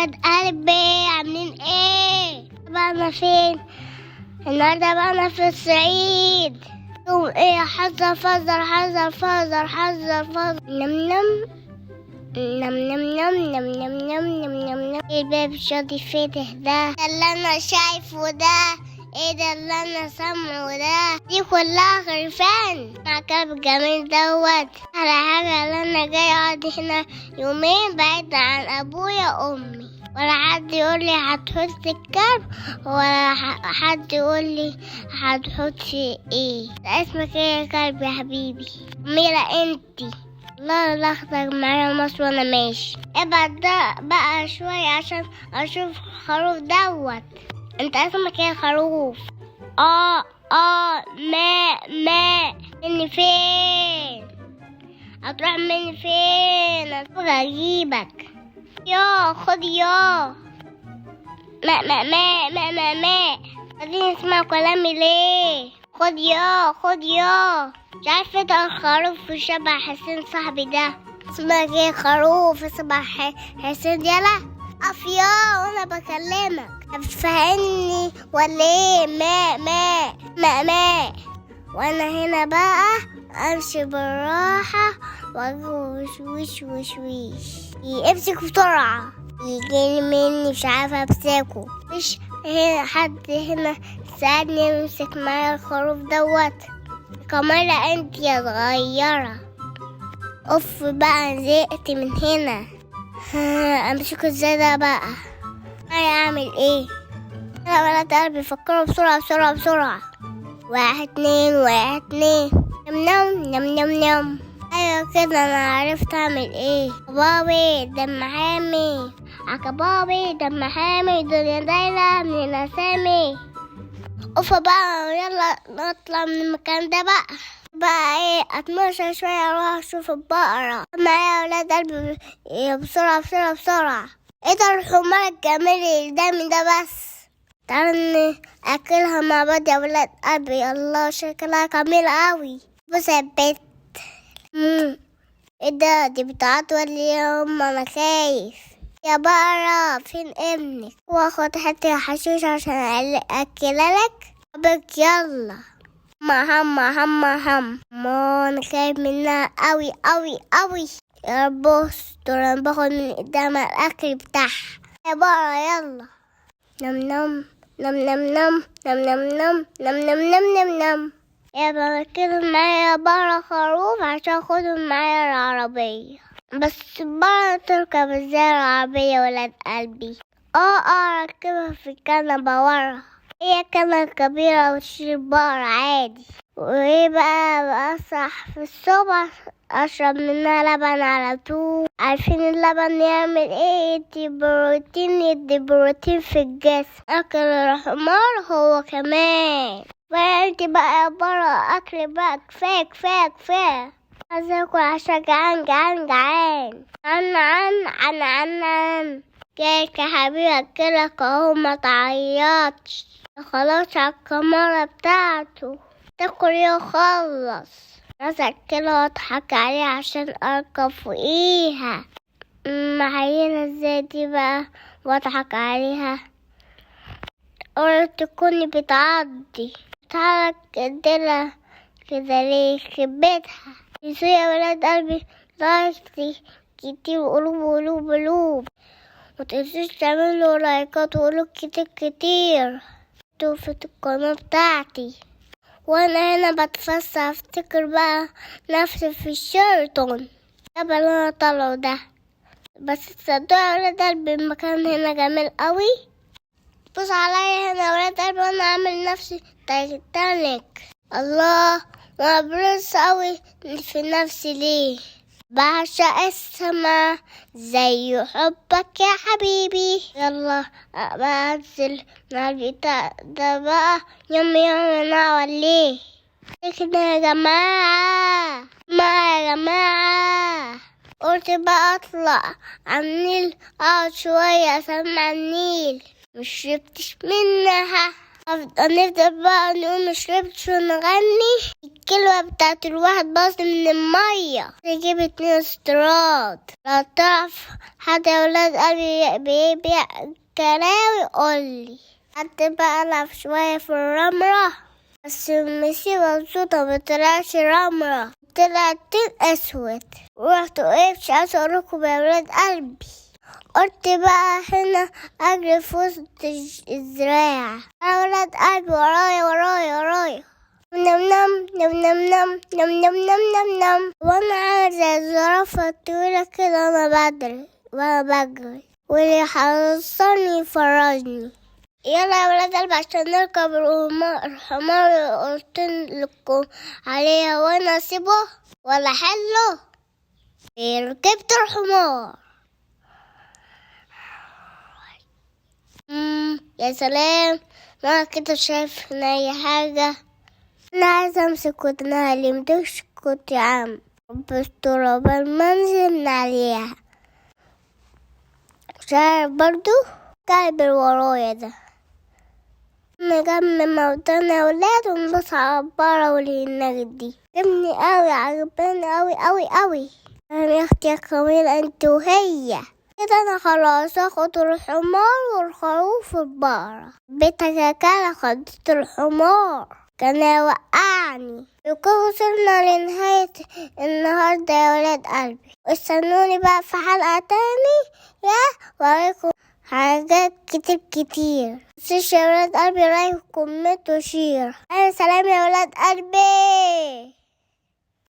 ولاد قلبي عاملين ايه؟ بقى انا فين؟ النهارده بقى انا في الصعيد. يوم ايه؟ حذر فذر حذر فذر حذر فذر. نم نم نم نم نم نم نم نم نم نم نم. الباب الشاطئ فاتح ده اللي انا شايفه ده. ايه ده اللي انا سامعه ده؟ دي كلها خرفان مع كلب جميل دوت. على حاجة اللي انا جاي اقعد هنا يومين بعيد عن ابويا وامي، ولا حد يقول لي هتحط الكلب، ولا حد يقول لي هتحط ايه. اسمك ايه يا كلب يا حبيبي؟ ميرا انتي. لا اخدك معايا مصر وانا ماشي. ابعد ده بقى شوية عشان اشوف خروف دوت. انت اسمك ايه يا خروف؟ ما مني فين؟ هتروح مني فين؟ هتروح اجيبك. يا خد يا ما خليني اسمع كلامي ليه؟ خد يا مش عارفه ده الخروف شبه حسين صاحبي ده. اسمك ايه خروف؟ اسمه حسين يلا افيا وانا بكلمك. بتفهمني ولا ايه؟ ما وانا هنا بقى امشي بالراحه واجي وش امسك بسرعه. يجيني مني مش عارفه امسكه. مش هنا حد هنا ساعدني امسك معايا الخروف دوت. كمالة انت يا صغيره. اوف بقى زهقت من هنا. امسكه ازاي ده بقى؟ اعمل ايه؟ يا ولاد قلبي فكروا بسرعه. 1 2 نم. ايوه كده انا عرفت اعمل ايه. بابي دم حامي عكبابي دم حامي دنيا دايرة من الاسامي. اوف بقى يلا نطلع من المكان ده بقى ايه اتمشى شوية اروح اشوف البقرة معايا يا ولاد قلبي. بسرعة. ايه ده الحمار الجميل الدم ده بس؟ تعالوا ناكلها مع بعض يا ولاد قلبي. الله شكلها جميل قوي. بص يا بنت. ايه ده؟ دي بتعيط ولا يوم؟ انا خايف يا بقرة. فين ابنك؟ واخد حتة حشيش عشان اكللك. ابك يلا. هم ما انا خايف منها قوي. يا رب استر انا باخد من قدام الاكل بتاعها. يا بقرة يلا. نم يا بركز معايا يا بقرة خروف عشان اخدهم معايا العربية. بس بقرة تركب ازاي العربية ولاد قلبي؟ اركبها في الكنبة ورا. هي كنبة كبيرة وتشيل بقرة عادي. وايه بقى اصح في الصبح اشرب منها لبن على طول. عارفين اللبن يعمل ايه؟ يدي بروتين في الجسم. اكل الحمار هو كمان. فانت بقى يا برا اكل بقى كفايه. عايز اكل عشان جعان. عن جايك يا حبيبي اكلك اهو ما تعيطش. خلاص على الكمارة بتاعته تاكل يخلص. عايز اكلها واضحك عليها عشان اركب فوقيها. معينة ازاي دي بقى واضحك عليها؟ قلت تكوني بتعضي بتحرك ايديها كده ليه خبيتها. يسوع يا ولاد قلبي لايكتي كتير قلوب. متنسوش تعملوا لايكات وقلوب كتير في القناة بتاعتي. وانا هنا بتفسح افتكر بقى نفسي في الشيراتون ده اللي انا طالعه ده. بس تصدقوا يا ولاد قلبي المكان هنا جميل قوي. بص عليا هنا يا ولاد قلبي وانا عامل نفسي تايتانيك. الله مبروس قوي في نفسي ليه؟ بعشق السما زي حبك يا حبيبي. يلا بقى انزل مع البتاع ده بقى يوم نعمل ليه كده يا جماعة. يا جماعة قلت بقى اطلع على النيل اقعد شوية اسمع النيل. مش شربتش منها. نفضل بقى نقوم نشربش ونغني الكلمة بتاعت الواحد باص من المية. نجيب 2 استراد. لو تعرف حد يا ولاد قلبي بيبيع كلاوي قولي. قعدت بقى ألعب شوية في الرملة بس مشي مبسوطة مطلعش رملة، طلع طين أسود. ورحت وقفت عايزة أروحكم يا ولاد قلبي. قلت بقى هنا أجري في وسط الزراعة. يا ولاد قلبي ورايا ورايا ورايا. نم نم نم نم نم نم نم نم نم نم. وأنا عامل زي الزرافة الطويلة كده وأنا بجري واللي حصلني يفرجني. يلا يا ولاد قلبي عشان نركب الحمار اللي قلت لكم عليها وانا اسيبه ولا حله. ركبت الحمار. يا سلام، ما كده شايف من اي حاجة. انا عايزة امسك ودنها اللي متسكت يا عم بالتراب المنزل من عليها. شايف برضو كلب ورايا ده. نجمع موتانا يا ولاد ونبص على البارة والهناك دي. عجبني اوي عجبني اوي. يا اختي يا كميلة انت وهي كده. انا خلاص اخد الحمار والخروف في البارة. بيتك كده خدت الحمار كان يوقعني. وكده وصلنا لنهاية النهاردة يا ولاد قلبي. واستنوني بقى في حلقة تاني يا وراكم حاجات كتير. متنسوش يا ولاد قلبي لايك وكومنت وشير. سلام يا ولاد قلبي.